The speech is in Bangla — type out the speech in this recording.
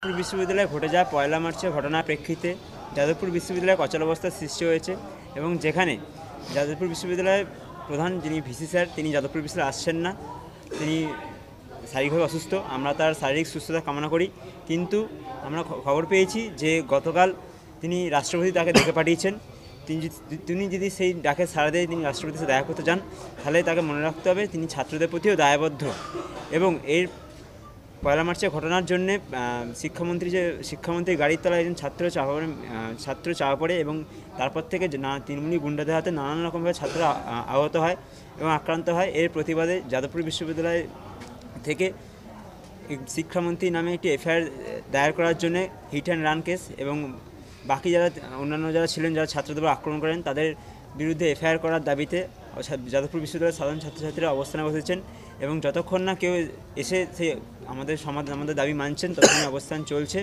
যাদবপুর বিশ্ববিদ্যালয়ে ঘটে যাওয়া ১লা মার্চের ঘটনার প্রেক্ষিতে যাদবপুর বিশ্ববিদ্যালয়ে অচলাবস্থার সৃষ্টি হয়েছে এবং যেখানে যাদবপুর বিশ্ববিদ্যালয়ের প্রধান যিনি ভিসি স্যার তিনি যাদবপুর বিশ্ববিদ্যালয়ে আসছেন না। তিনি শারীরিকভাবে অসুস্থ, আমরা তার শারীরিক সুস্থতা কামনা করি। কিন্তু আমরা খবর পেয়েছি যে গতকাল তিনি রাষ্ট্রপতি তাকে ডেকে পাঠিয়েছেন। তিনি যদি সেই ডাকে সাড়া দিয়ে তিনি রাষ্ট্রপতির সাথে দেখা করতে যান, তাহলে তাকে মনে রাখতে হবে তিনি ছাত্রদের প্রতিও দায়বদ্ধ। এবং এর ১লা মার্চের ঘটনার জন্যে শিক্ষামন্ত্রীর গাড়ির তলায় একজন ছাত্র চাপা পড়ে এবং তারপর থেকে তৃণমূলী গুন্ডাদের হাতে নানান রকমভাবে ছাত্র আহত হয় এবং আক্রান্ত হয়। এর প্রতিবাদে যাদবপুর বিশ্ববিদ্যালয় থেকে শিক্ষামন্ত্রী নামে একটি এফআইআর দায়ের করার জন্য হিট অ্যান্ড রান কেস এবং বাকি অন্যান্য যারা ছিলেন, যারা ছাত্রদের আক্রমণ করেন, তাদের বিরুদ্ধে এফআইআর করার দাবিতে যাদবপুর বিশ্ববিদ্যালয়ের সাধারণ ছাত্রছাত্রীরা অবস্থানে বসেছেন এবং যতক্ষণ না কেউ এসে আমাদের দাবি মানছেন ততক্ষণ অবস্থান চলছে।